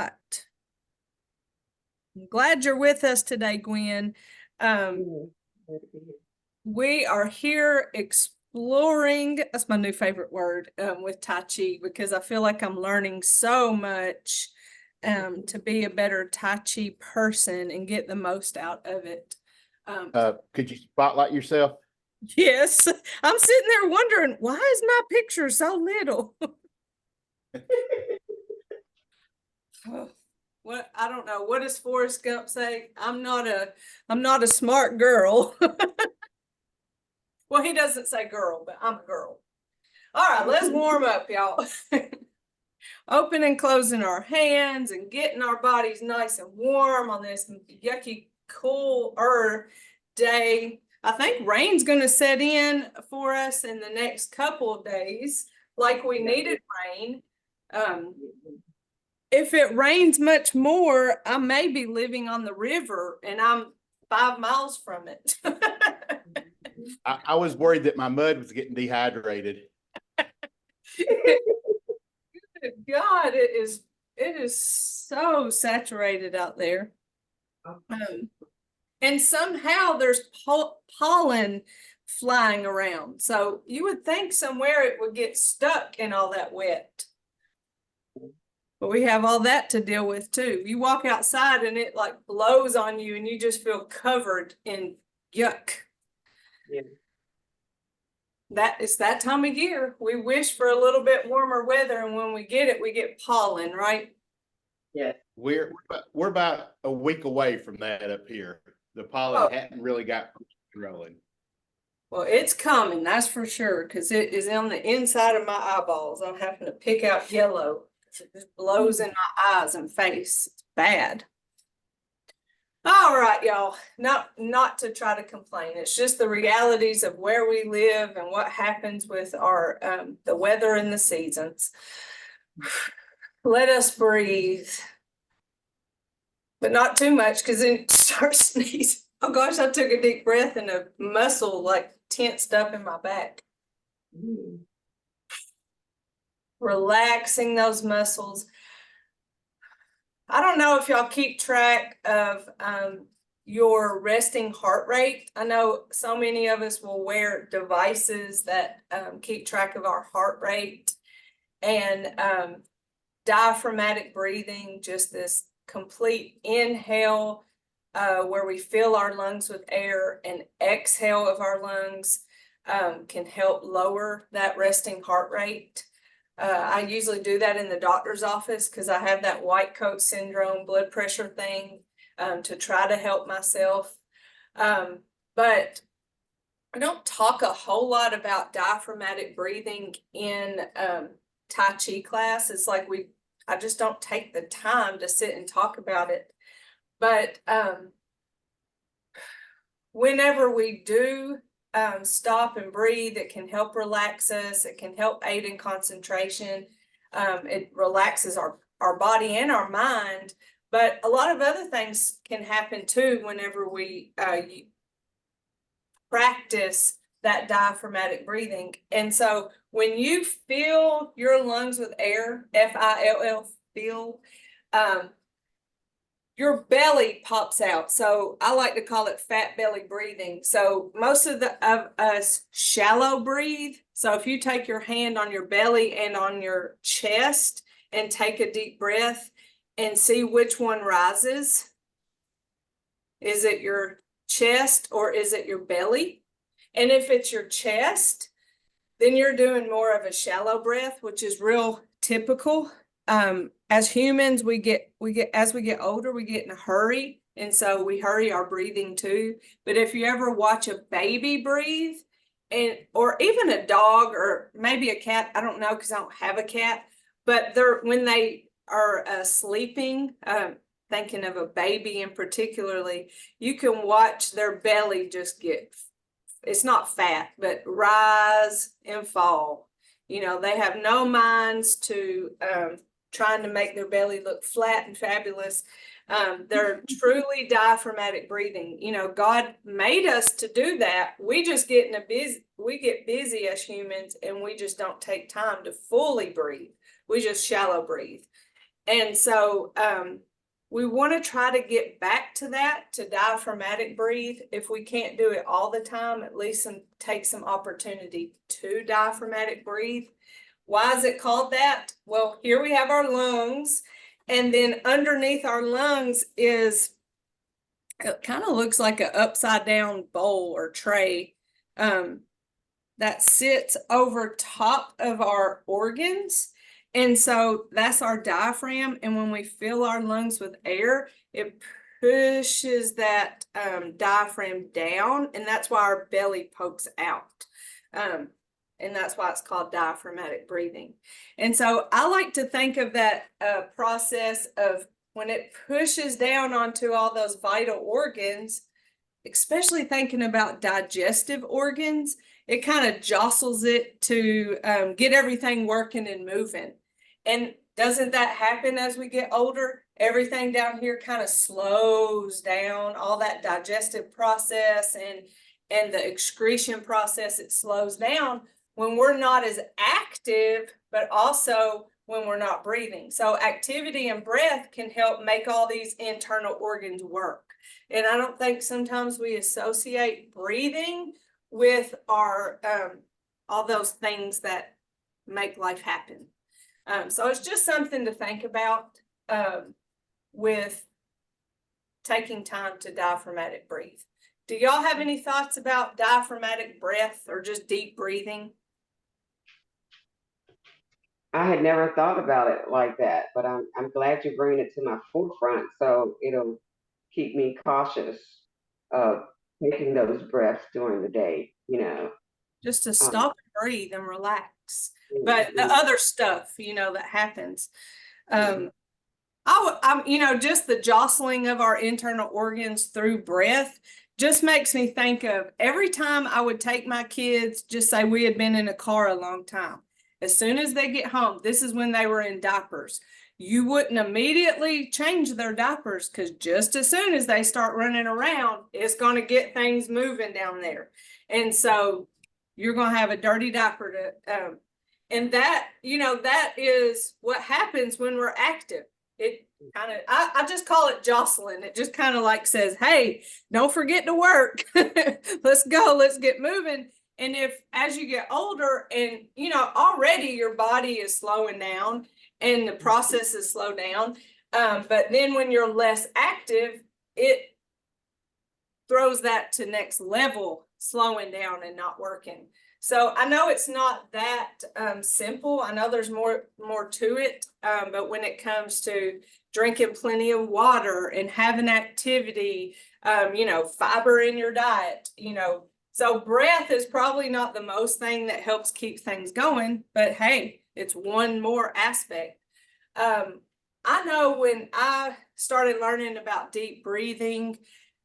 right. I'm glad you're with us today, Gwen. We are here exploring, that's my new favorite word, with Tai Chi, because I feel like I'm learning so much to be a better Tai Chi person and get the most out of it. Could you spotlight yourself? Yes, I'm sitting there wondering, why is my picture so little? What, I don't know. What does Forrest Gump say? I'm not a smart girl. Well, he doesn't say girl, but I'm a girl. All right, let's warm up, y'all. Open and closing our hands and getting our bodies nice and warm on this yucky, cooler day. I think rain's going to set in for us in the next couple of days, like we needed rain. If it rains much more, I may be living on the river and I'm 5 miles from it. I was worried that my mud was getting dehydrated. God, it is so saturated out there. And somehow there's pollen flying around. So you would think somewhere it would get stuck in all that wet. But we have all that to deal with too. You walk outside and it like blows on you and you just feel covered in yuck. Yeah. It's that time of year. We wish for a little bit warmer weather, and when we get pollen, right? Yeah. We're about a week away from that up here. The pollen hadn't really got rolling. Well, it's coming, that's for sure, because it is on the inside of my eyeballs. I'm having to pick out yellow. It just blows in my eyes and face. It's bad. All right, y'all, not to try to complain. It's just the realities of where we live and what happens with our the weather and the seasons. Let us breathe, but not too much, because then it starts sneezing. Oh gosh, I took a deep breath and a muscle like tensed up in my back. Relaxing those muscles. I don't know if y'all keep track of your resting heart rate. I know so many of us will wear devices that keep track of our heart rate, and diaphragmatic breathing, just this complete inhale where we fill our lungs with air, and exhale of our lungs can help lower that resting heart rate. I usually do that in the doctor's office because I have that white coat syndrome blood pressure thing to try to help myself. But I don't talk a whole lot about diaphragmatic breathing in Tai Chi class. It's like I just don't take the time to sit and talk about it. But whenever we do stop and breathe, it can help relax us. It can help aid in concentration. It relaxes our body and our mind, but a lot of other things can happen too whenever we practice that diaphragmatic breathing. And so when you fill your lungs with air, F-I-L-L, fill, your belly pops out. So I like to call it fat belly breathing. So most of us shallow breathe. So if you take your hand on your belly and on your chest and take a deep breath and see which one rises, is it your chest or is it your belly? And if it's your chest, then you're doing more of a shallow breath, which is real typical. As humans, as we get older, we get in a hurry, and so we hurry our breathing too. But if you ever watch a baby breathe, or even a dog or maybe a cat, I don't know because I don't have a cat, but when they are sleeping, thinking of a baby in particularly, you can watch their belly just it's not fat, but rise and fall. You know, they have no minds to trying to make their belly look flat and fabulous. They're truly diaphragmatic breathing. You know, God made us to do that. We just get busy as humans, and we just don't take time to fully breathe. We just shallow breathe. And so, we want to try to get back to that, to diaphragmatic breathe. If we can't do it all the time, at least take some opportunity to diaphragmatic breathe. Why is it called that? Well, here we have our lungs, and then underneath our lungs is, it kind of looks like an upside down bowl or tray that sits over top of our organs. And so that's our diaphragm. And when we fill our lungs with air, it pushes that diaphragm down. And that's why our belly pokes out. And that's why it's called diaphragmatic breathing. And so I like to think of that process of when it pushes down onto all those vital organs, especially thinking about digestive organs, it kind of jostles it to get everything working and moving. And doesn't that happen as we get older? Everything down here kind of slows down, all that digestive process and the excretion process, it slows down when we're not as active, but also when we're not breathing. So activity and breath can help make all these internal organs work. And I don't think sometimes we associate breathing with our all those things that make life happen. So it's just something to think about with taking time to diaphragmatic breathe. Do y'all have any thoughts about diaphragmatic breath or just deep breathing? I had never thought about it like that, but I'm glad you bring it to my forefront, so it'll keep me cautious of taking those breaths during the day, you know. Just to stop and breathe and relax. But the other stuff, that happens. I'm, just the jostling of our internal organs through breath just makes me think of every time I would take my kids, just say we had been in a car a long time. As soon as they get home, this is when they were in diapers. You wouldn't immediately change their diapers because just as soon as they start running around, it's going to get things moving down there. And so you're going to have a dirty diaper to, and that, that is what happens when we're active. It kind of, I just call it jostling. It just kind of like says, hey, don't forget to work. Let's go, let's get moving. And if, as you get older and, already your body is slowing down and the process is slowed down. But then when you're less active, it throws that to next level, slowing down and not working. So I know it's not that simple. I know there's more to it. But when it comes to drinking plenty of water and having activity, fiber in your diet, so breath is probably not the most thing that helps keep things going, but hey, it's one more aspect. I know when I started learning about deep breathing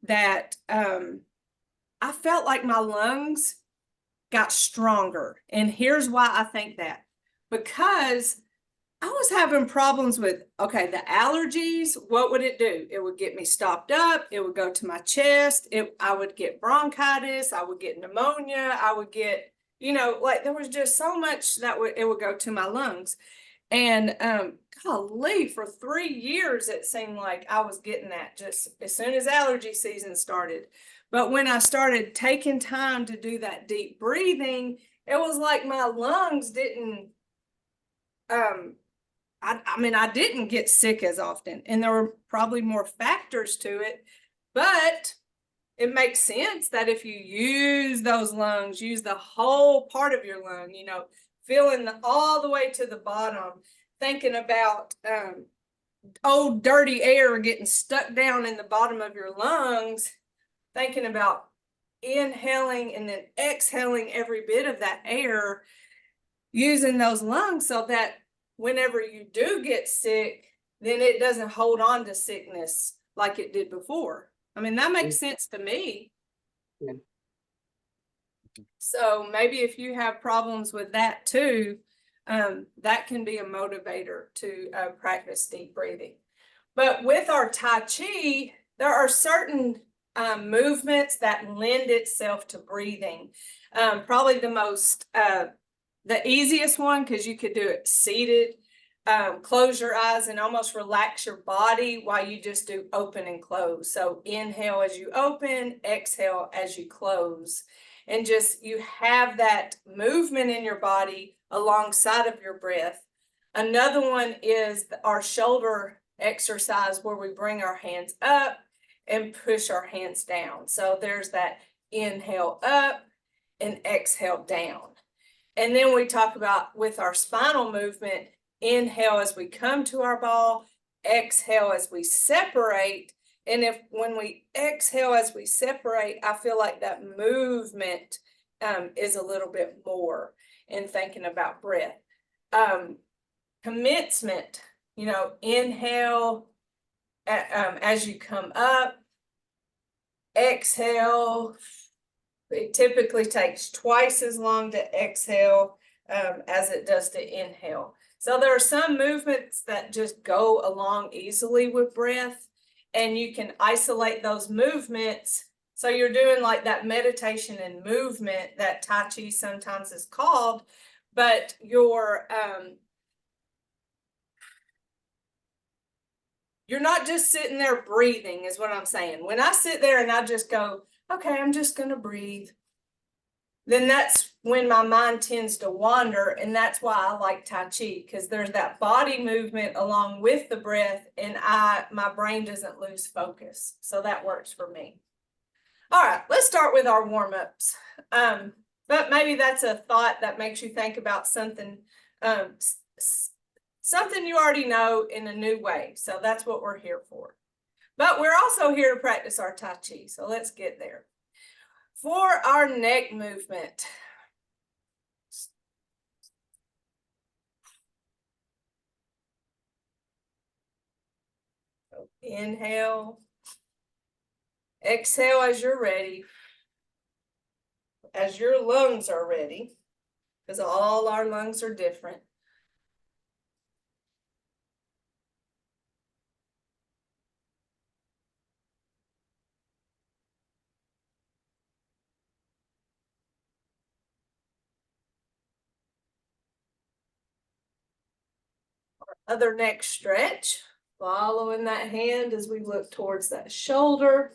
that I felt like my lungs got stronger. And here's why I think that. Because I was having problems with, okay, the allergies, what would it do? It would get me stopped up. It would go to my chest. I would get bronchitis. I would get pneumonia. I would get, there was just so much that it would go to my lungs. And golly, for 3 years, it seemed like I was getting that just as soon as allergy season started. But when I started taking time to do that deep breathing, it was like my lungs didn't, I didn't get sick as often, and there were probably more factors to it, but it makes sense that if you use those lungs, use the whole part of your lung, feeling all the way to the bottom, thinking about old dirty air getting stuck down in the bottom of your lungs, thinking about inhaling and then exhaling every bit of that air, using those lungs so that whenever you do get sick, then it doesn't hold on to sickness like it did before. I mean, that makes sense to me. Yeah. So maybe if you have problems with that too, that can be a motivator to practice deep breathing. But with our Tai Chi, there are certain movements that lend itself to breathing. Probably the most, the easiest one, because you could do it seated, close your eyes and almost relax your body while you just do open and close. So inhale as you open, exhale as you close. And just you have that movement in your body alongside of your breath. Another one is our shoulder exercise where we bring our hands up and push our hands down. So there's that inhale up and exhale down. And then we talk about with our spinal movement, inhale as we come to our ball, exhale as we separate. And when we exhale as we separate, I feel like that movement is a little bit more in thinking about breath. Commencement, inhale as you come up, exhale. It typically takes twice as long to exhale as it does to inhale. So there are some movements that just go along easily with breath, and you can isolate those movements. So you're doing like that meditation and movement that Tai Chi sometimes is called, but you're not just sitting there breathing is what I'm saying. When I sit there and I just go, okay, I'm just going to breathe, then that's when my mind tends to wander. And that's why I like Tai Chi, because there's that body movement along with the breath, and my brain doesn't lose focus. So that works for me. All right, let's start with our warm-ups. But maybe that's a thought that makes you think about something, something you already know in a new way. So that's what we're here for. But we're also here to practice our Tai Chi. So let's get there. For our neck movement, so inhale, exhale as you're ready, as your lungs are ready, because all our lungs are different. Other neck stretch, following that hand as we look towards that shoulder.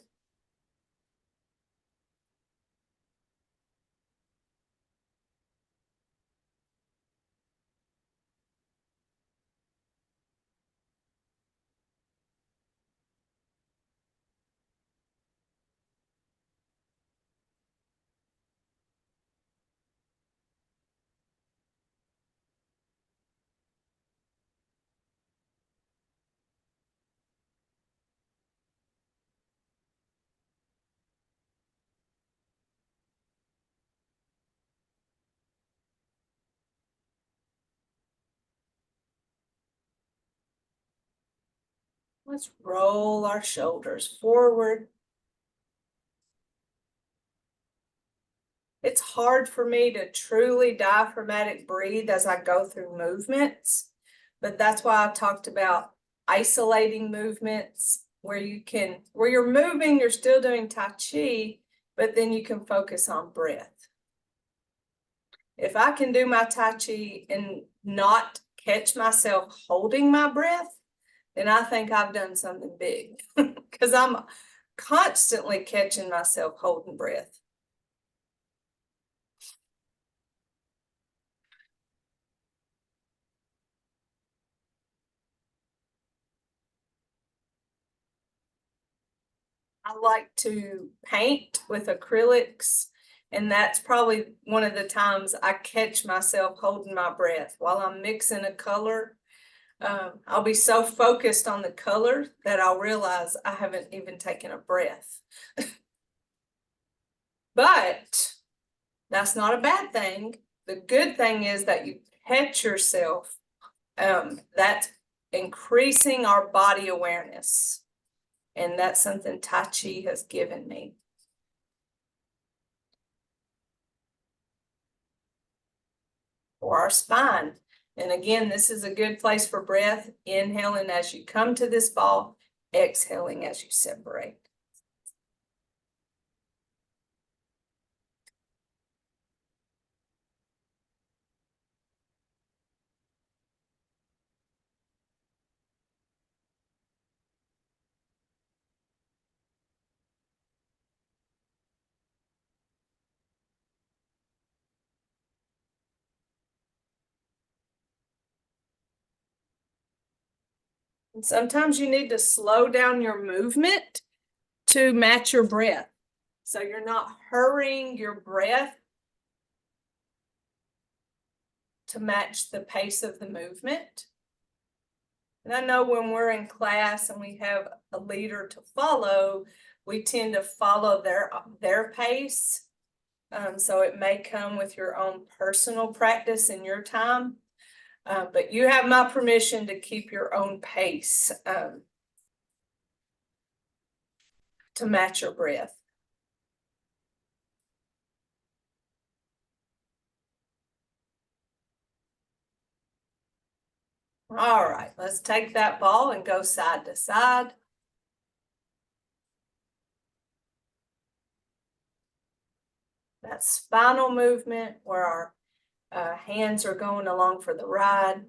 Let's roll our shoulders forward. It's hard for me to truly diaphragmatic breathe as I go through movements, but that's why I talked about isolating movements where you're moving, you're still doing Tai Chi, but then you can focus on breath. If I can do my Tai Chi and not catch myself holding my breath, then I think I've done something big because I'm constantly catching myself holding breath. I like to paint with acrylics, and that's probably one of the times I catch myself holding my breath while I'm mixing a color. I'll be so focused on the color that I'll realize I haven't even taken a breath. But that's not a bad thing. The good thing is that you catch yourself. That's increasing our body awareness. And that's something Tai Chi has given me. For our spine. And again, this is a good place for breath. Inhaling as you come to this ball, exhaling as you separate. And sometimes you need to slow down your movement to match your breath. So you're not hurrying your breath to match the pace of the movement. And I know when we're in class and we have a leader to follow, we tend to follow their pace. So it may come with your own personal practice in your time. But you have my permission to keep your own pace to match your breath. All right, let's take that ball and go side to side. That spinal movement where our hands are going along for the ride.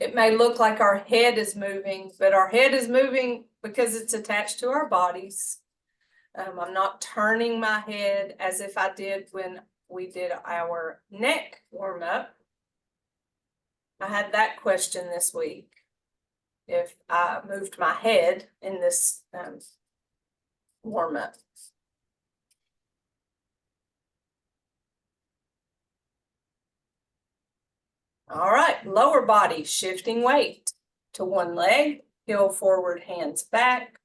It may look like our head is moving, but our head is moving because it's attached to our bodies. I'm not turning my head as if I did when we did our neck warm up. I had that question this week. If I moved my head in this warm up. All right, lower body, shifting weight to one leg, heel forward, hands back,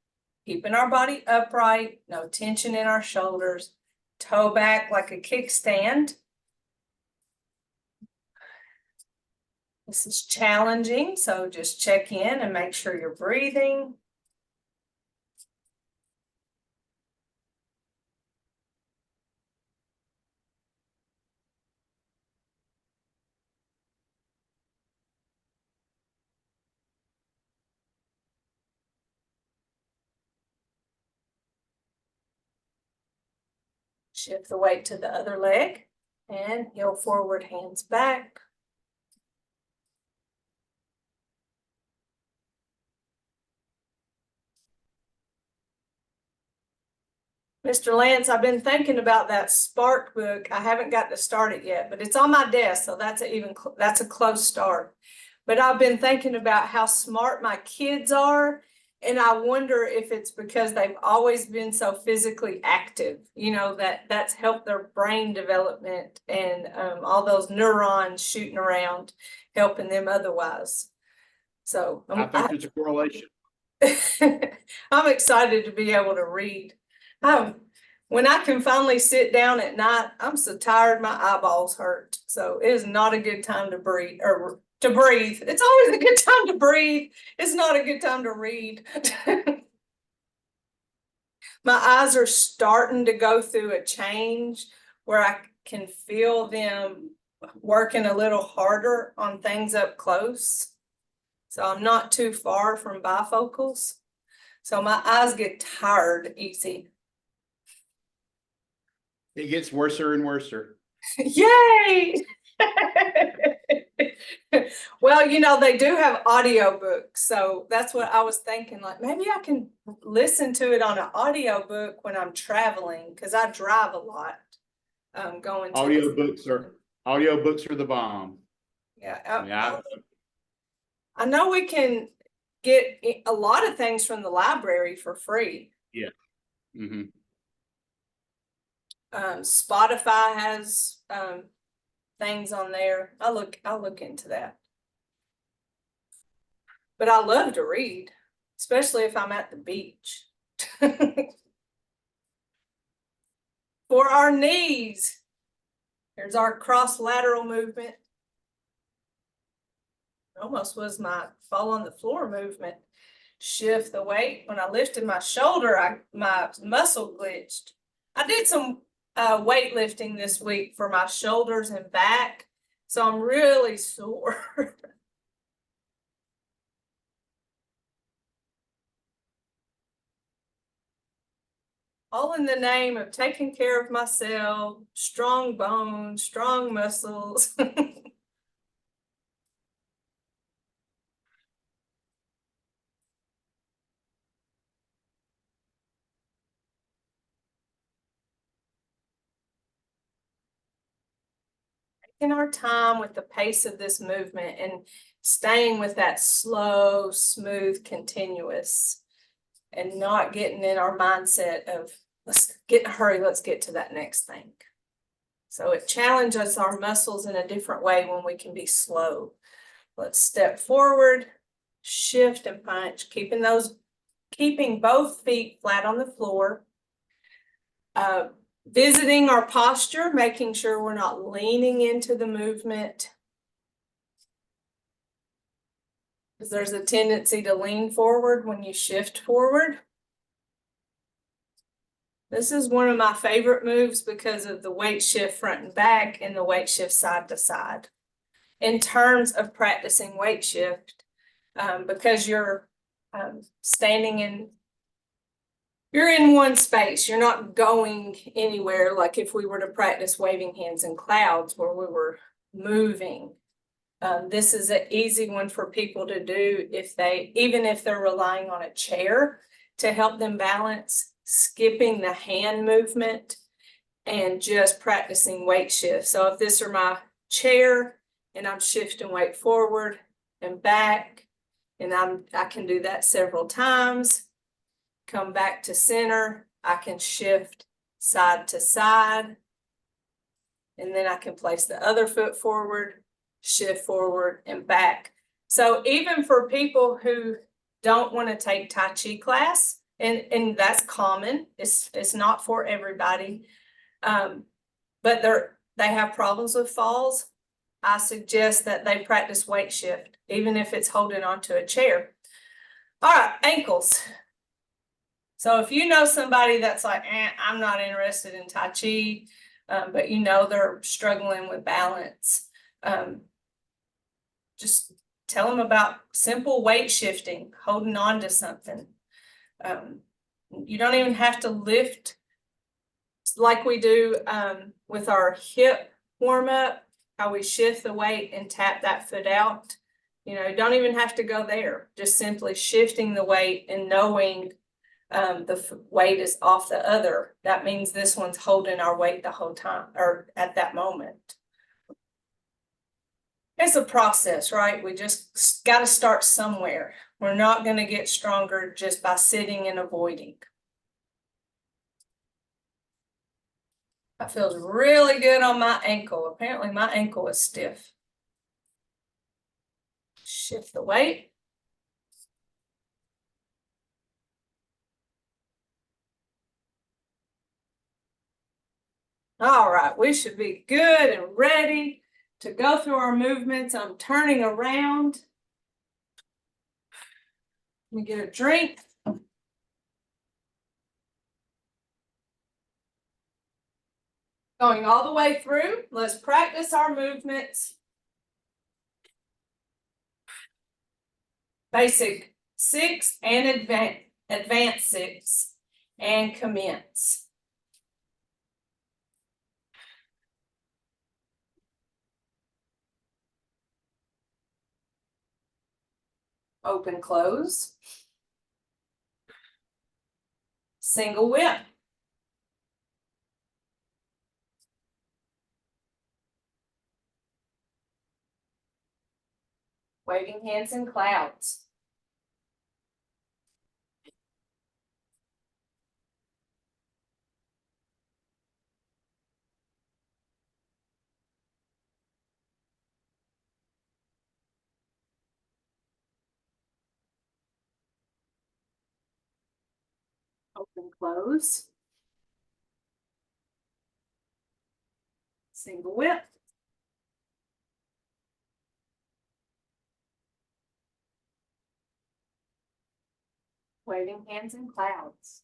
keeping our body upright, no tension in our shoulders, toe back like a kickstand. This is challenging, so just check in and make sure you're breathing. Shift the weight to the other leg and heel forward, hands back. Mr. Lance, I've been thinking about that Spark book. I haven't got to start it yet, but it's on my desk, so that's a close start. But I've been thinking about how smart my kids are, and I wonder if it's because they've always been so physically active, you know, that's helped their brain development and all those neurons shooting around, helping them otherwise. So I think there's a correlation. I'm excited to be able to read. When I can finally sit down at night, I'm so tired my eyeballs hurt. So it is not a good time to breathe or to breathe. It's always a good time to breathe. It's not a good time to read. My eyes are starting to go through a change where I can feel them working a little harder on things up close. So I'm not too far from bifocals. So my eyes get tired easy. It gets worser and worser. Yay! Well, you know, they do have audiobooks, so that's what I was thinking, like maybe I can listen to it on an audiobook when I'm traveling, because I drive a lot. Going to Audiobooks are the bomb. yeah. I know we can get a lot of things from the library for free. Yeah. Mm-hmm. Spotify has things on there. I'll look into that. But I love to read, especially if I'm at the beach. For our knees, here's our cross lateral movement. Almost was my fall on the floor movement. Shift the weight. When I lifted my shoulder, my muscle glitched. I did some weightlifting this week for my shoulders and back, so I'm really sore. All in the name of taking care of myself, strong bones, strong muscles. Taking our time with the pace of this movement and staying with that slow, smooth, continuous, and not getting in our mindset of let's get in a hurry, let's get to that next thing. So it challenges our muscles in a different way when we can be slow. Let's step forward, shift and punch, keeping both feet flat on the floor. Visiting our posture, making sure we're not leaning into the movement, because there's a tendency to lean forward when you shift forward. This is one of my favorite moves because of the weight shift front and back and the weight shift side to side. In terms of practicing weight shift, because you're standing in, you're in one space, you're not going anywhere. Like if we were to practice waving hands in clouds where we were moving. This is an easy one for people to do even if they're relying on a chair to help them balance, skipping the hand movement and just practicing weight shift. So if this are my chair and I'm shifting weight forward and back, and I can do that several times, come back to center, I can shift side to side, and then I can place the other foot forward, shift forward and back. So even for people who don't want to take Tai Chi class, and that's common, it's not for everybody, but they have problems with falls, I suggest that they practice weight shift, even if it's holding onto a chair. All right, ankles. So if you know somebody that's like, I'm not interested in Tai Chi, but you know they're struggling with balance, just tell them about simple weight shifting, holding on to something. You don't even have to lift like we do with our hip warm up, how we shift the weight and tap that foot out. You know, you don't even have to go there, just simply shifting the weight and knowing the weight is off the other. That means this one's holding our weight the whole time or at that moment. It's a process, right? We just got to start somewhere. We're not going to get stronger just by sitting and avoiding. That feels really good on my ankle. Apparently my ankle is stiff. Shift the weight. All right, we should be good and ready to go through our movements. I'm turning around. Let me get a drink. Going all the way through. Let's practice our movements. Basic 6 and advanced 6 and commence. Open, close. Single whip. Waving hands in clouds. Open, close. Single whip. Waving hands in clouds.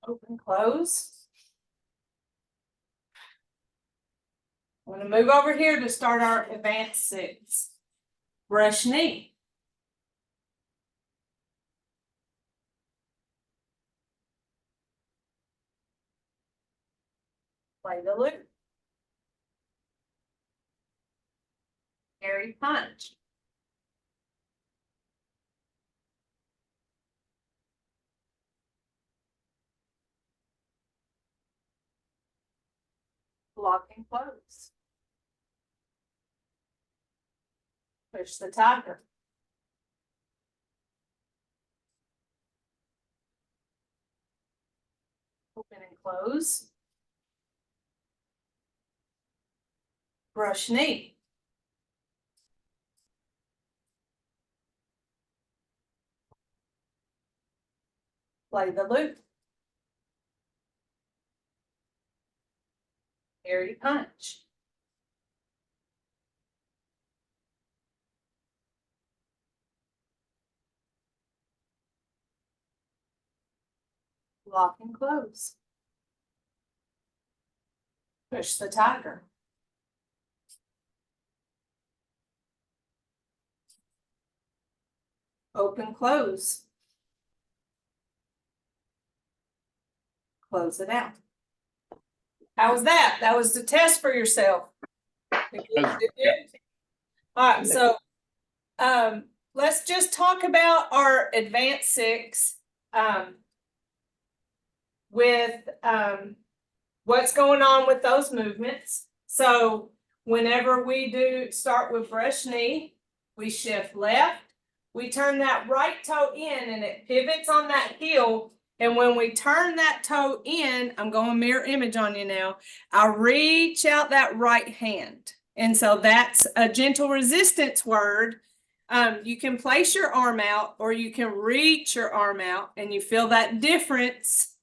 Open, close. I'm going to move over here to start our advanced 6. Brush knee. Play the loop. parry punch. Lock and close. Push the tiger. Open and close. Brush knee. Play the loop. Parry punch. Lock and close. Push the tiger. Open, close. Close it out. How was that? That was the test for yourself. All right, so let's just talk about our advanced six with what's going on with those movements. So whenever we do start with brush knee, we shift left, we turn that right toe in and it pivots on that heel. And when we turn that toe in, I'm going mirror image on you now, I reach out that right hand. And so that's a gentle resistance word. You can place your arm out or you can reach your arm out, and you feel that difference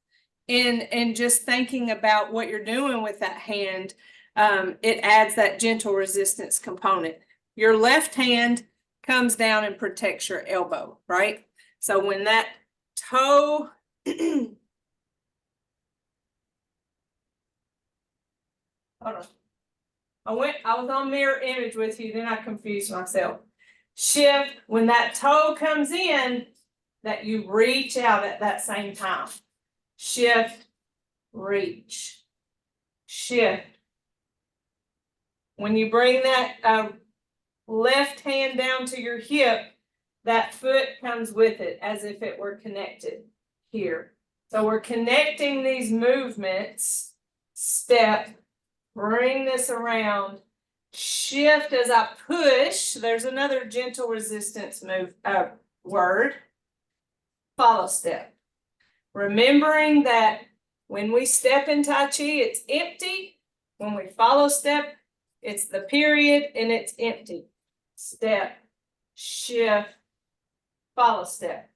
in just thinking about what you're doing with that hand. It adds that gentle resistance component. Your left hand comes down and protects your elbow, right? So when that toe hold on. I was on mirror image with you, then I confused myself. Shift, when that toe comes in, that you reach out at that same time. Shift, reach, shift. When you bring that left hand down to your hip, that foot comes with it as if it were connected here. So we're connecting these movements. Step, bring this around, shift as I push. There's another gentle resistance word. Follow step. Remembering that when we step in Tai Chi, it's empty. When we follow step, it's the period and it's empty. Step, shift, follow step.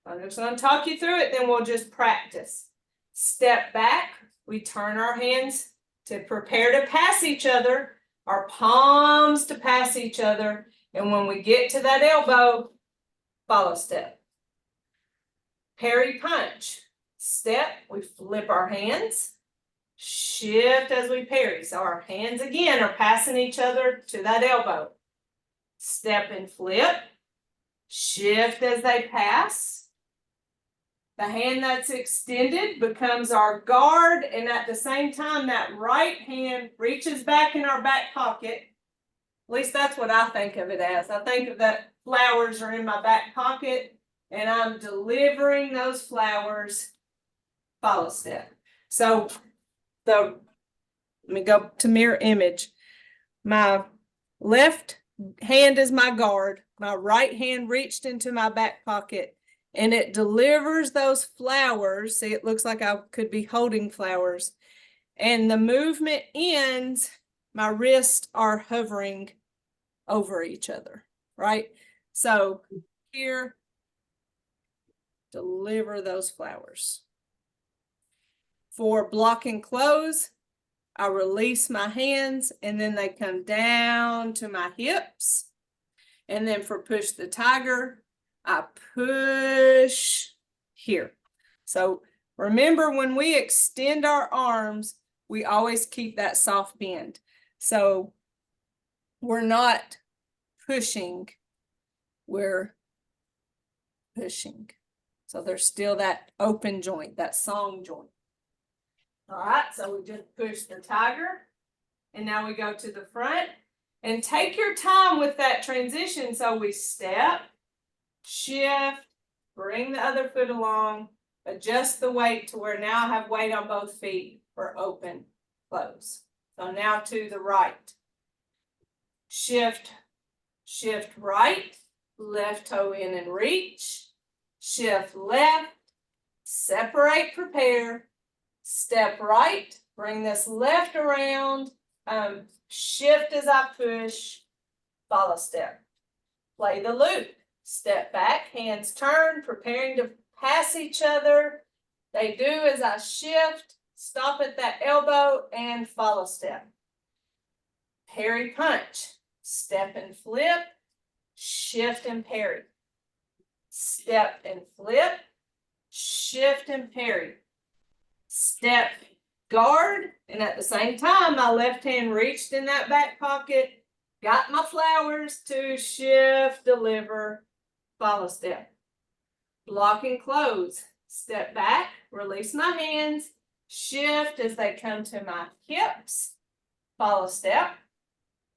I'm just going to talk you through it, then we'll just practice. Step back, we turn our hands to prepare to pass each other, our palms to pass each other, and when we get to that elbow, follow step. Parry punch. Step, we flip our hands, shift as we parry. So our hands again are passing each other to that elbow. Step and flip, shift as they pass. The hand that's extended becomes our guard, and at the same time, that right hand reaches back in our back pocket. At least that's what I think of it as. I think of that flowers are in my back pocket, and I'm delivering those flowers. Follow step. So let me go to mirror image. My left hand is my guard. My right hand reached into my back pocket. And it delivers those flowers. See, it looks like I could be holding flowers. And the movement ends, my wrists are hovering over each other, right? So here, deliver those flowers. For block and close, I release my hands and then they come down to my hips. And then for push the tiger, I push here. So remember, when we extend our arms, we always keep that soft bend. So we're not pushing, we're pushing. So there's still that open joint, that song joint. All right, so we just push the tiger, and now we go to the front. And take your time with that transition. So we step, shift, bring the other foot along, adjust the weight to where now I have weight on both feet for open, close. So now to the right. Shift, shift right, left toe in and reach, shift left, separate, prepare, step right, bring this left around, shift as I push, follow step. Play the loop, step back, hands turn, preparing to pass each other. They do as I shift, stop at that elbow and follow step. Parry punch, step and flip, shift and parry. Step and flip, shift and parry. Step, guard, and at the same time, my left hand reached in that back pocket, got my flowers to shift, deliver, follow step. Block and close, step back, release my hands, shift as they come to my hips, follow step,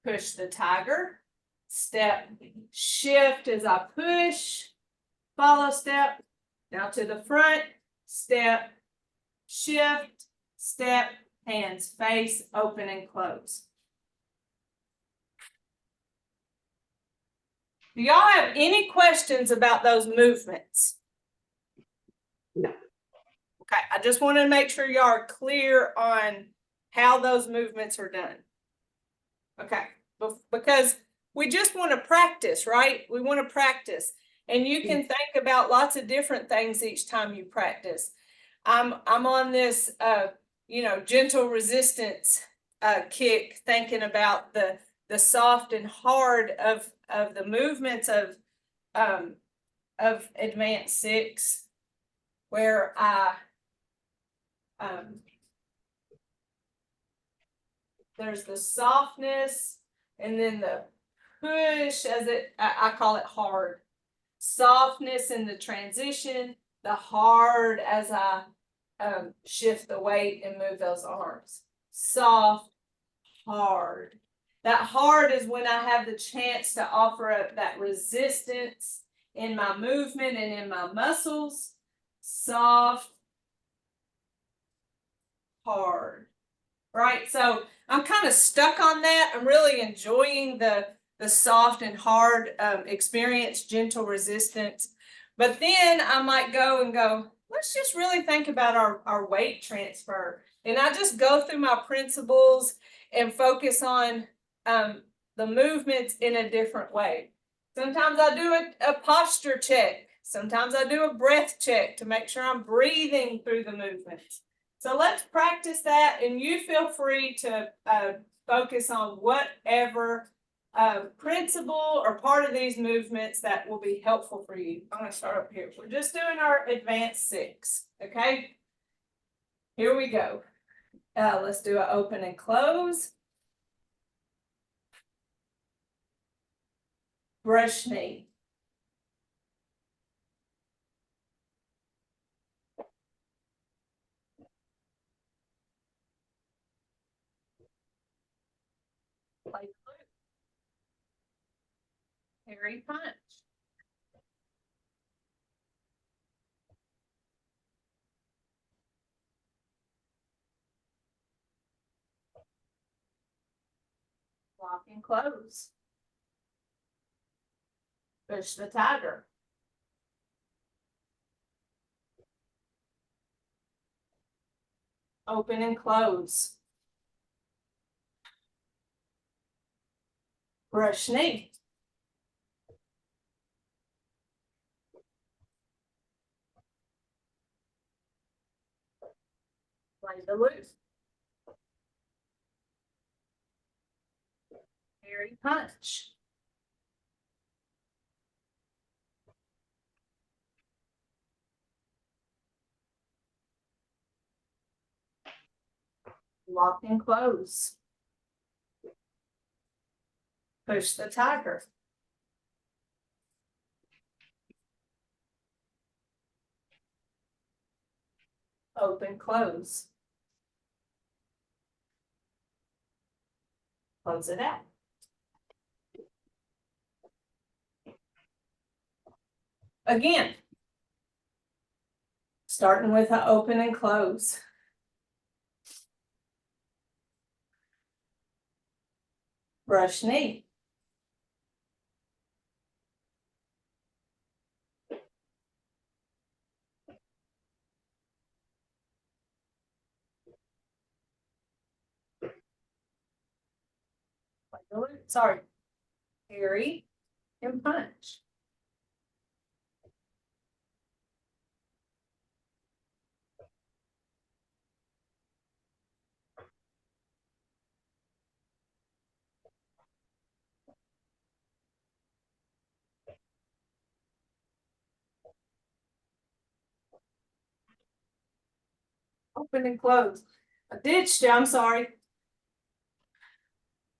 push the tiger, step, shift as I push, follow step, now to the front, step, shift, step, hands face, open and close. Do y'all have any questions about those movements? No. Okay, I just wanted to make sure y'all are clear on how those movements are done. Okay, because we just want to practice, right? We want to practice. And you can think about lots of different things each time you practice. I'm on this gentle resistance kick, thinking about the soft and hard of the movements of advanced 6, where I there's the softness and then the push, as I call it hard. Softness in the transition, the hard as I shift the weight and move those arms. Soft, hard. That hard is when I have the chance to offer up that resistance in my movement and in my muscles. Soft, hard. Right? So I'm kind of stuck on that. I'm really enjoying the soft and hard experience, gentle resistance. But then I might go, let's just really think about our weight transfer. And I just go through my principles and focus on the movements in a different way. Sometimes I do a posture check. Sometimes I do a breath check to make sure I'm breathing through the movements. So let's practice that, and you feel free to focus on whatever principle or part of these movements that will be helpful for you. I'm going to start up here. We're just doing our advanced 6, okay? Here we go. Let's do an open and close. Brush knee. Play the loop. Parry punch. Lock and close. Push the tiger. Open and close. Brush knee. Play the loop. Parry punch. Lock and close. Push the tiger. Open, close. Close it out. Again, starting with an open and close. Brush knee. Sorry. Parry and punch. Open and close. I ditched you, I'm sorry.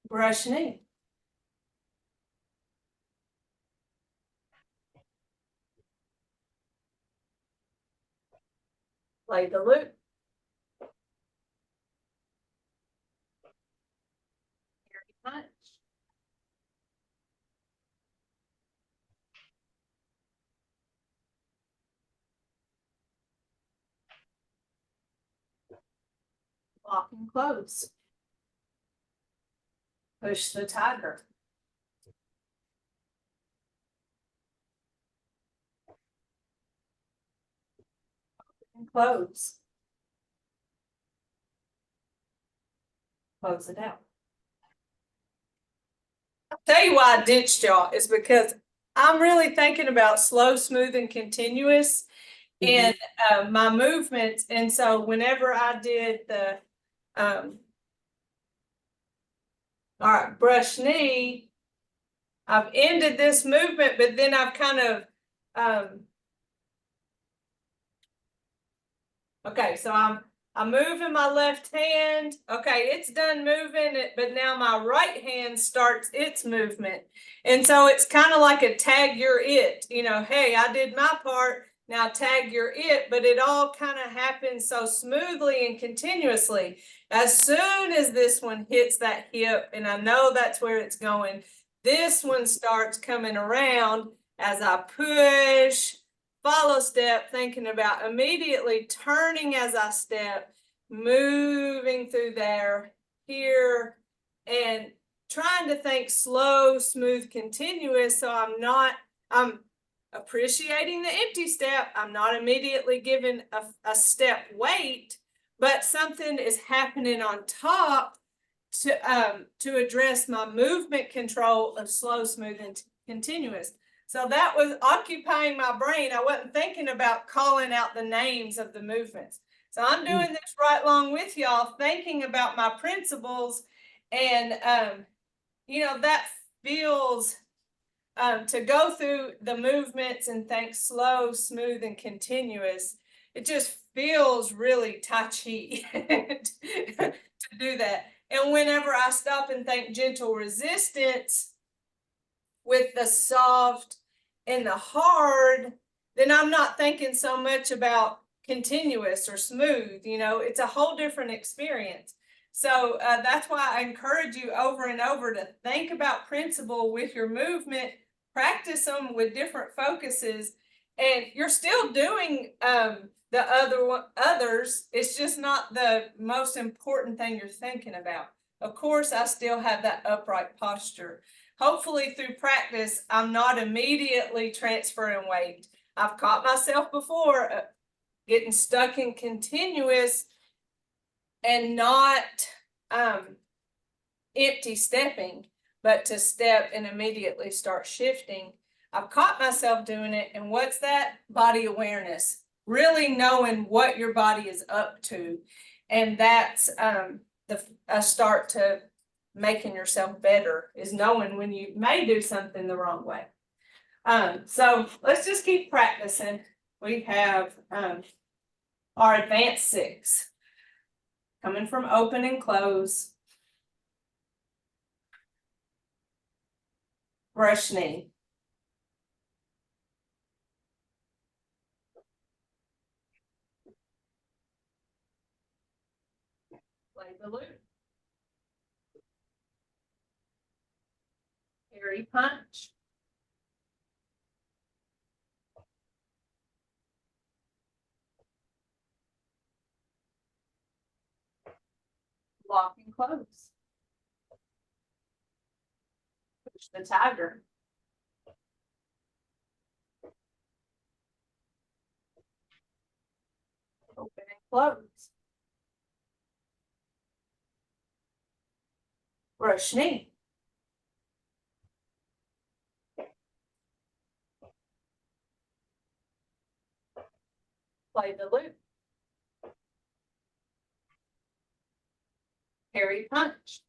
Brush knee. Play the loop. Punch. Lock and close. Push the tiger. And close. Close it out. I'll tell you why I ditched y'all is because I'm really thinking about slow, smooth, and continuous in my movements. And so whenever I did the all right, brush knee, I've ended this movement, but then I've kind of okay, so I'm moving my left hand. Okay, it's done moving it, but now my right hand starts its movement. And so it's kind of like a tag your it, you know, hey, I did my part, now tag your it, but it all kind of happens so smoothly and continuously. As soon as this one hits that hip, and I know that's where it's going, this one starts coming around as I push, follow step, thinking about immediately turning as I step, moving through there, here, and trying to think slow, smooth, continuous. So I'm appreciating the empty step. I'm not immediately giving a step weight, but something is happening on top to address my movement control of slow, smooth, and continuous. So that was occupying my brain. I wasn't thinking about calling out the names of the movements. So I'm doing this right along with y'all, thinking about my principles. And, you know, that feels to go through the movements and think slow, smooth, and continuous. It just feels really Tai Chi to do that. And whenever I stop and think gentle resistance with the soft and the hard, then I'm not thinking so much about continuous or smooth. You know, it's a whole different experience. So that's why I encourage you over and over to think about principle with your movement, practice them with different focuses, and you're still doing the others. It's just not the most important thing you're thinking about. Of course, I still have that upright posture. Hopefully through practice, I'm not immediately transferring weight. I've caught myself before getting stuck in continuous and not empty stepping, but to step and immediately start shifting. I've caught myself doing it. And what's that? Body awareness, really knowing what your body is up to. And that's a start to making yourself better, is knowing when you may do something the wrong way. So let's just keep practicing. We have our advanced 6 coming from open and close. Brush knee. Play the loop. Parry punch. and close. Push the tiger. Open and close. Brush knee. Play the loop. Parry punch.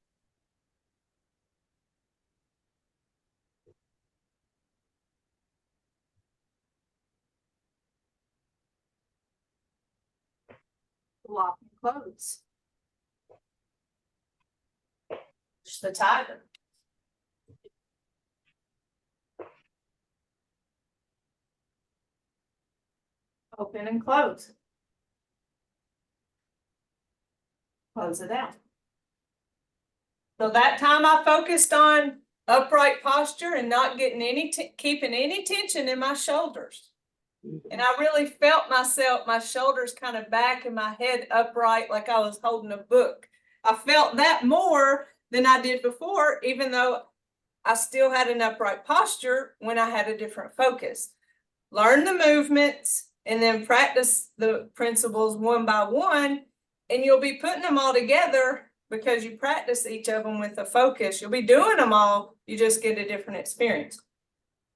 Lock and close. Push the tiger. Open and close. Close it out. So that time I focused on upright posture and not getting keeping any tension in my shoulders. And I really felt myself, my shoulders kind of back and my head upright like I was holding a book. I felt that more than I did before, even though I still had an upright posture when I had a different focus. Learn the movements and then practice the principles one by one, and you'll be putting them all together because you practice each of them with a focus. You'll be doing them all, you just get a different experience.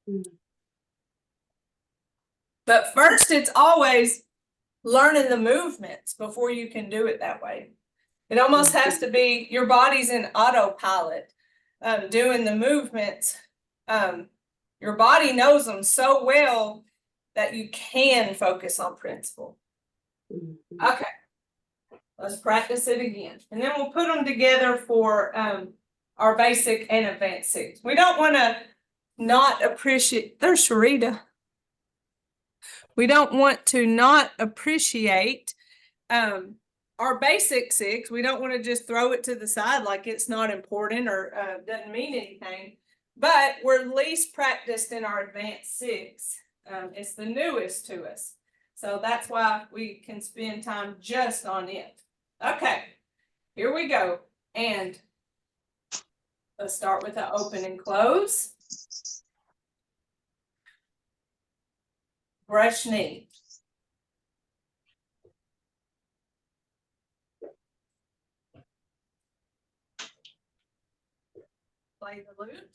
Mm-hmm. But first, it's always learning the movements before you can do it that way. It almost has to be your body's in autopilot, doing the movements. Your body knows them so well that you can focus on principle. Okay, let's practice it again. And then we'll put them together for our basic and advanced six. We don't want to not appreciate, there's Sharita. We don't want to not appreciate our basic six. We don't want to just throw it to the side like it's not important or doesn't mean anything. But we're least practiced in our advanced six. It's the newest to us. So that's why we can spend time just on it. Okay, here we go. And let's start with the open and close. Brush knee. Play the loop.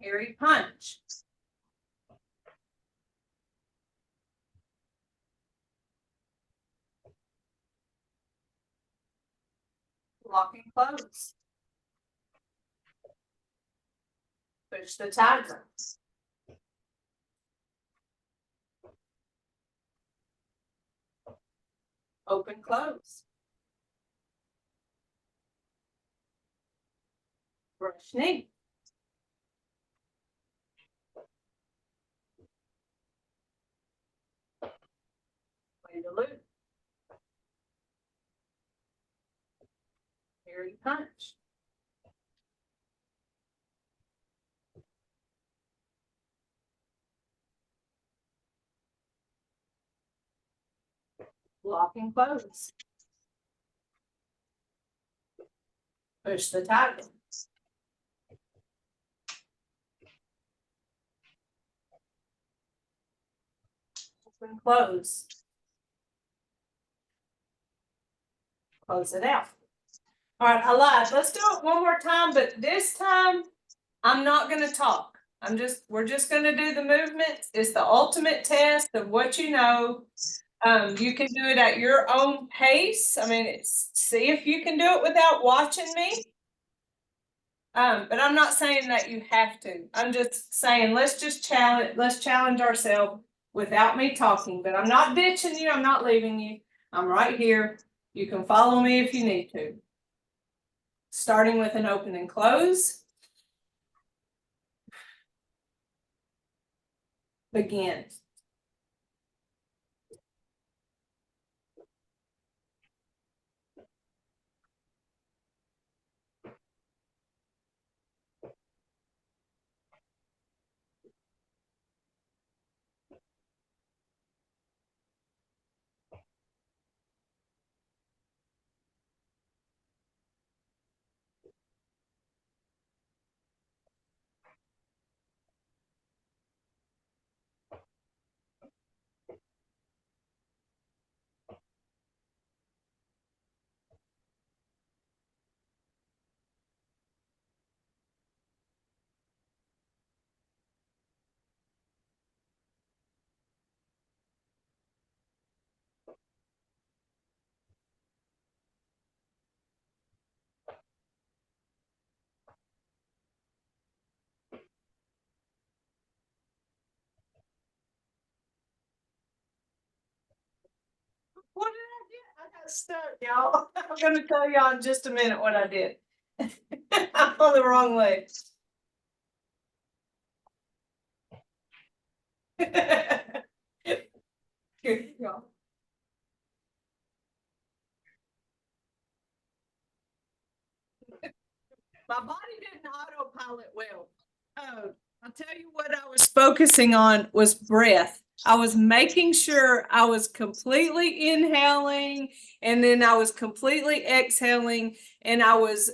Parry punch. Lock and close. Push the tiger. Open, close. Brush knee. Play the loop. Parry punch. Lock and close. Push the tiger. Open, close. Close it out. All right, I lied. Let's do it one more time, but this time I'm not going to talk. We're just going to do the movements. It's the ultimate test of what you know. You can do it at your own pace. I mean, see if you can do it without watching me. But I'm not saying that you have to. I'm just saying let's challenge ourselves without me talking. But I'm not ditching you. I'm not leaving you. I'm right here. You can follow me if you need to. Starting with an open and close. Begin. What did I do? I got stuck, y'all. I'm gonna tell y'all in just a minute what I did. I'm on the wrong leg. Here you go. My body didn't autopilot well. I'll tell you what I was focusing on was breath. I was making sure I was completely inhaling and then I was completely exhaling and I was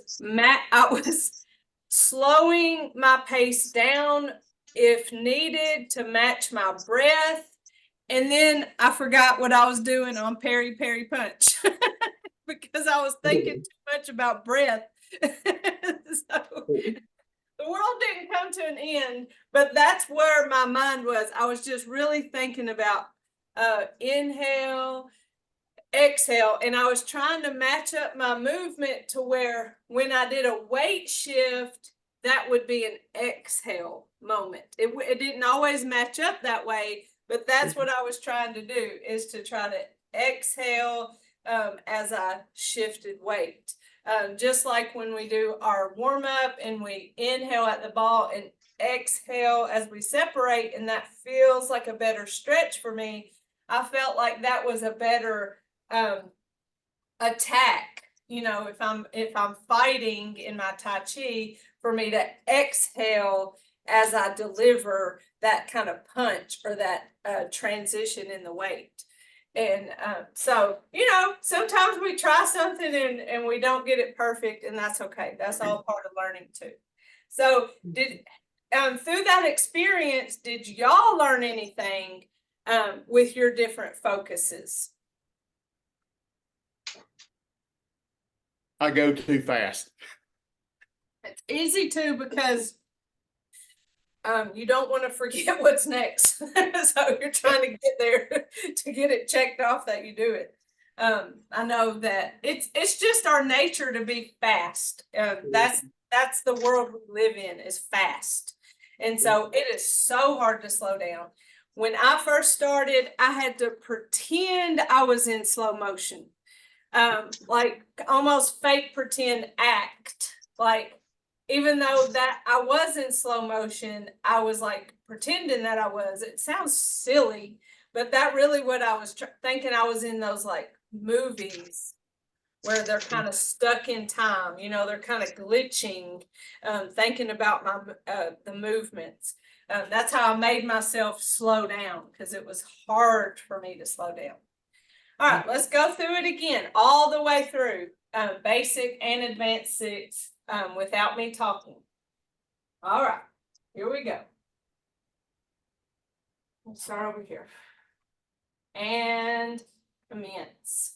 slowing my pace down if needed to match my breath. And then I forgot what I was doing on Peri Peri Punch because I was thinking too much about breath. So the world didn't come to an end, but that's where my mind was. I was just really thinking about inhale, exhale, and I was trying to match up my movement to where when I did a weight shift, that would be an exhale moment. It didn't always match up that way, but that's what I was trying to do, is to try to exhale as I shifted weight. Just like when we do our warm up and we inhale at the ball and exhale as we separate, and that feels like a better stretch for me. I felt like that was a better attack. You know, if I'm fighting in my Tai Chi, for me to exhale as I deliver that kind of punch or that transition in the weight. And so, you know, sometimes we try something and we don't get it perfect, and that's okay. That's all part of learning too. So through that experience, did y'all learn anything with your different focuses? I go too fast. It's easy to, because you don't want to forget what's next. So you're trying to get there to get it checked off that you do it. I know that it's just our nature to be fast. That's the world we live in, is fast. And so it is so hard to slow down. When I first started, I had to pretend I was in slow motion. Like almost fake pretend act, like even though that I was in slow motion, I was like pretending that I was. It sounds silly, but that really what I was thinking. I was in those like movies where they're kind of stuck in time, you know, they're kind of glitching, thinking about my the movements. That's how I made myself slow down, because it was hard for me to slow down. All right, let's go through it again, all the way through, basic and advanced six, without me talking. All right, here we go. We'll start over here. And commence.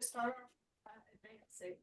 To start off advanced six.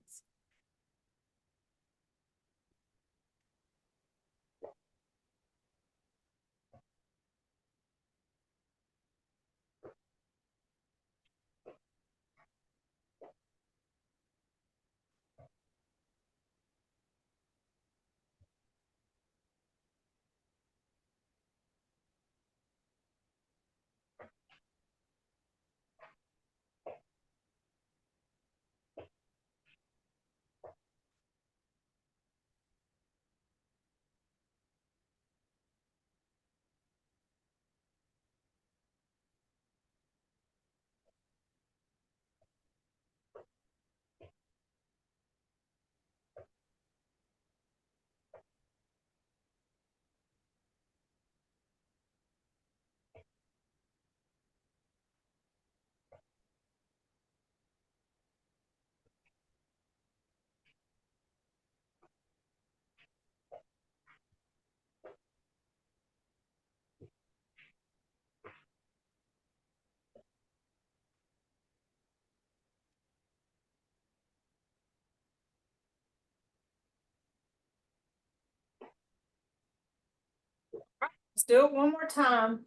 do it one more time.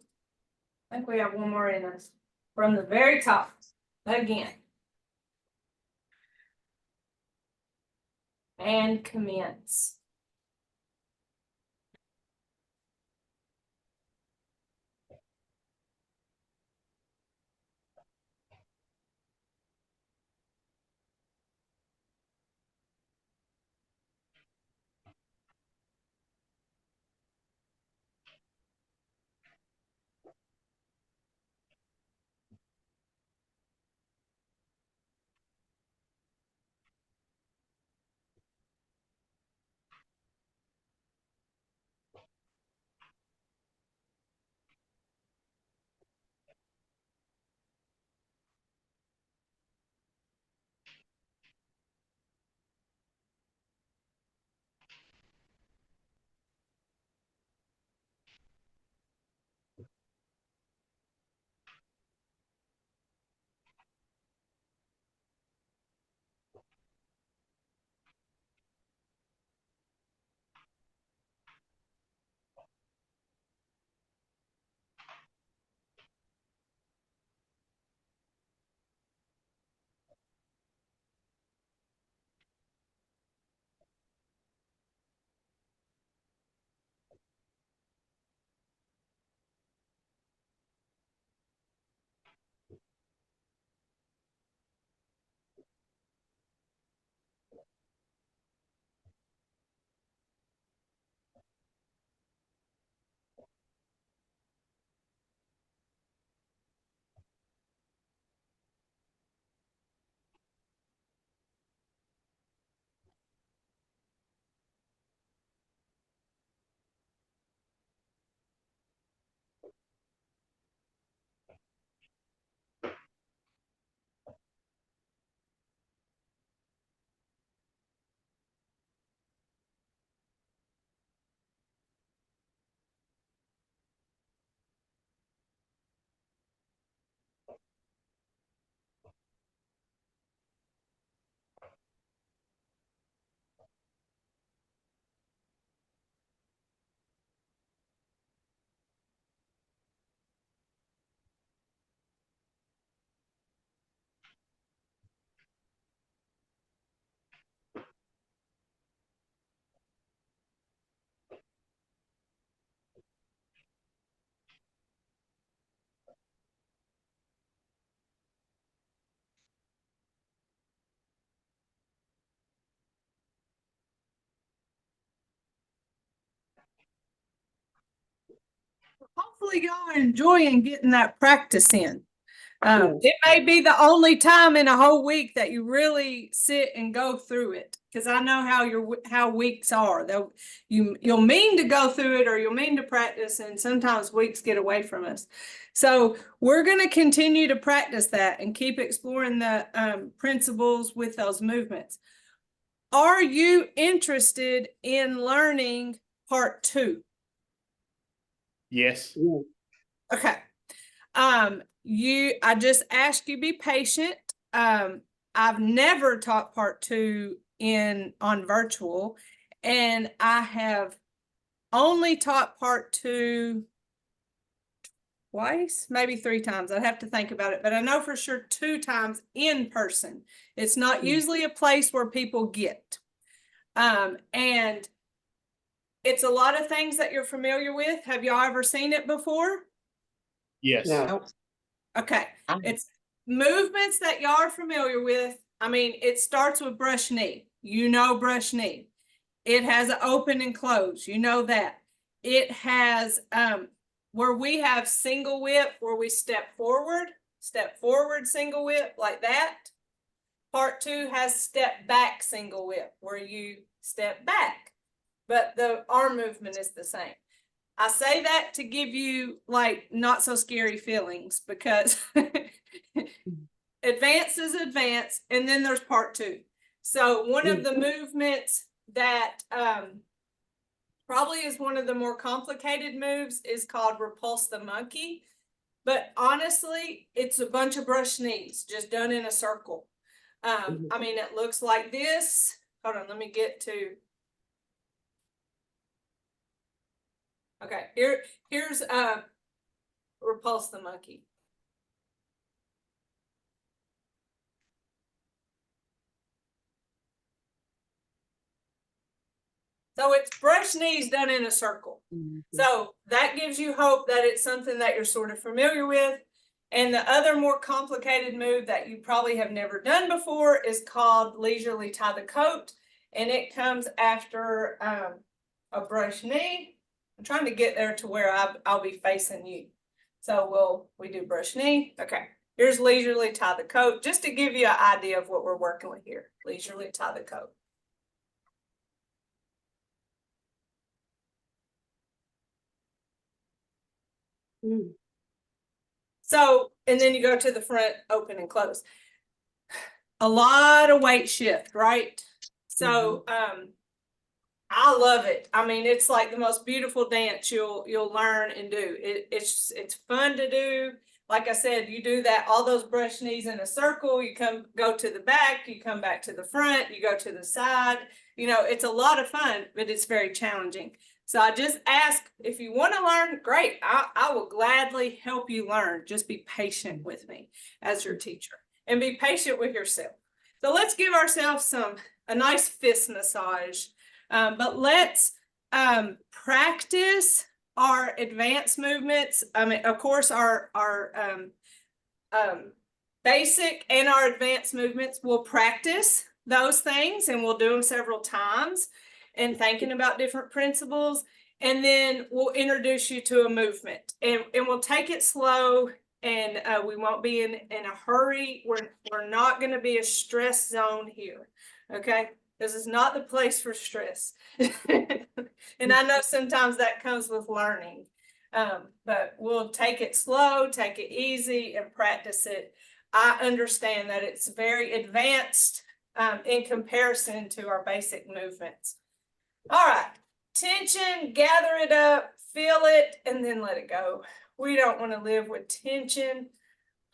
I think we have one more in us. From the very top, again. And commence. Hopefully y'all are enjoying getting that practice in. It may be the only time in a whole week that you really sit and go through it, because I know how weeks are. You'll mean to go through it, or you'll mean to practice, and sometimes weeks get away from us. So we're going to continue to practice that and keep exploring the principles with those movements. Are you interested in learning part 2? Yes. Okay. I just ask you be patient. I've never taught part 2 on virtual, and I have only taught part 2 twice, maybe 3 times. I'd have to think about it, but I know for sure 2 times in person. It's not usually a place where people get. And it's a lot of things that you're familiar with. Have y'all ever seen it before? Yes. No. Okay, it's movements that y'all are familiar with. I mean, it starts with brush knee. You know brush knee. It has an open and close. You know that. It has where we have single whip, where we step forward, single whip like that. Part 2 has step back single whip, where you step back, but the arm movement is the same. I say that to give you like not so scary feelings, because advance is advance, and then there's part 2. So one of the movements that probably is one of the more complicated moves is called repulse the monkey. But honestly, it's a bunch of brush knees just done in a circle. I mean, it looks like this. Hold on, let me get to. Okay, here's repulse the monkey. So it's brush knees done in a circle. So that gives you hope that it's something that you're sort of familiar with. And the other more complicated move that you probably have never done before is called leisurely tie the coat. And it comes after a brush knee. I'm trying to get there to where I'll be facing you. So we do brush knee. Okay, here's leisurely tie the coat, just to give you an idea of what we're working with here. Leisurely tie the coat. So, and then you go to the front, open and close. A lot of weight shift, right? So, I love it. I mean, it's like the most beautiful dance you'll learn and do. It's fun to do. Like I said, you do that, all those brush knees in a circle, you go to the back, you come back to the front, you go to the side. You know, it's a lot of fun, but it's very challenging. So I just ask, if you want to learn, great. I will gladly help you learn. Just be patient with me as your teacher and be patient with yourself. So let's give ourselves a nice fist massage. But let's practice our advanced movements. I mean, of course, our basic and our advanced movements. We'll practice those things and we'll do them several times and thinking about different principles. And then we'll introduce you to a movement and we'll take it slow and we won't be in a hurry. We're not going to be a stress zone here. Okay. This is not the place for stress. And I know sometimes that comes with learning, but we'll take it slow, take it easy and practice it. I understand that it's very advanced in comparison to our basic movements. All right, tension, gather it up, feel it, and then let it go. We don't want to live with tension.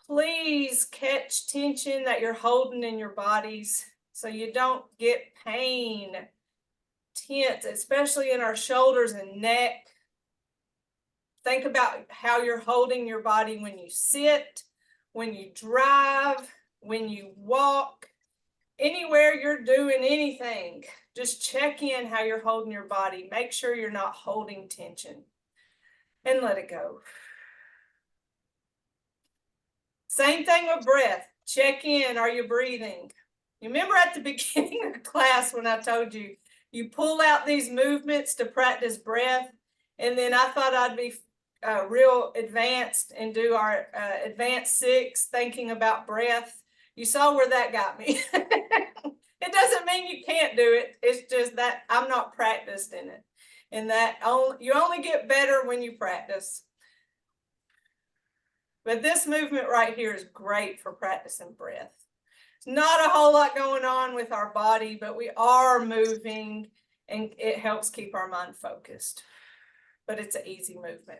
Please catch tension that you're holding in your bodies so you don't get pain. Tense, especially in our shoulders and neck. Think about how you're holding your body when you sit, when you drive, when you walk, anywhere you're doing anything. Just check in how you're holding your body. Make sure you're not holding tension and let it go. Same thing with breath. Check in. Are you breathing? You remember at the beginning of class when I told you, you pull out these movements to practice breath. And then I thought I'd be real advanced and do our advanced 6 thinking about breath. You saw where that got me. It doesn't mean you can't do it. It's just that I'm not practiced in it. And that you only get better when you practice. But this movement right here is great for practicing breath. Not a whole lot going on with our body, but we are moving and it helps keep our mind focused. But it's an easy movement.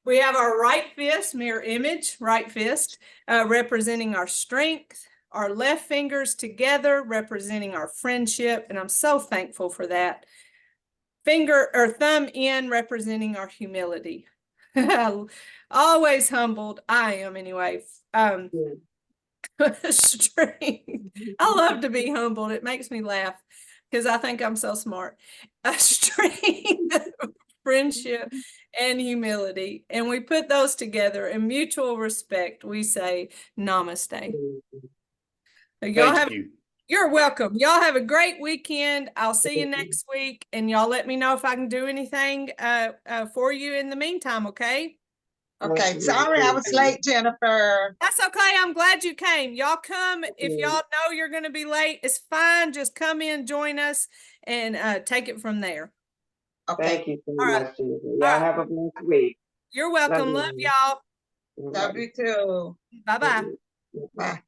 We have our right fist, mirror image, right fist, representing our strength, our left fingers together, representing our friendship. And I'm so thankful for that. Finger or thumb in, representing our humility. Always humbled. I am anyway. Strength. I love to be humbled. It makes me laugh because I think I'm so smart. Strength, friendship, and humility. And we put those together in mutual respect. We say namaste. You're welcome. Y'all have a great weekend. I'll see you next week. And y'all let me know if I can do anything for you in the meantime, okay? Okay, sorry I was late, Jennifer. That's okay. I'm glad you came. Y'all come. If y'all know you're going to be late, it's fine. Just come in, join us, and take it from there. Okay. Thank you so much, Jennifer. Y'all have a blessed week. You're welcome. Love y'all. Love you too. Bye-bye. Bye.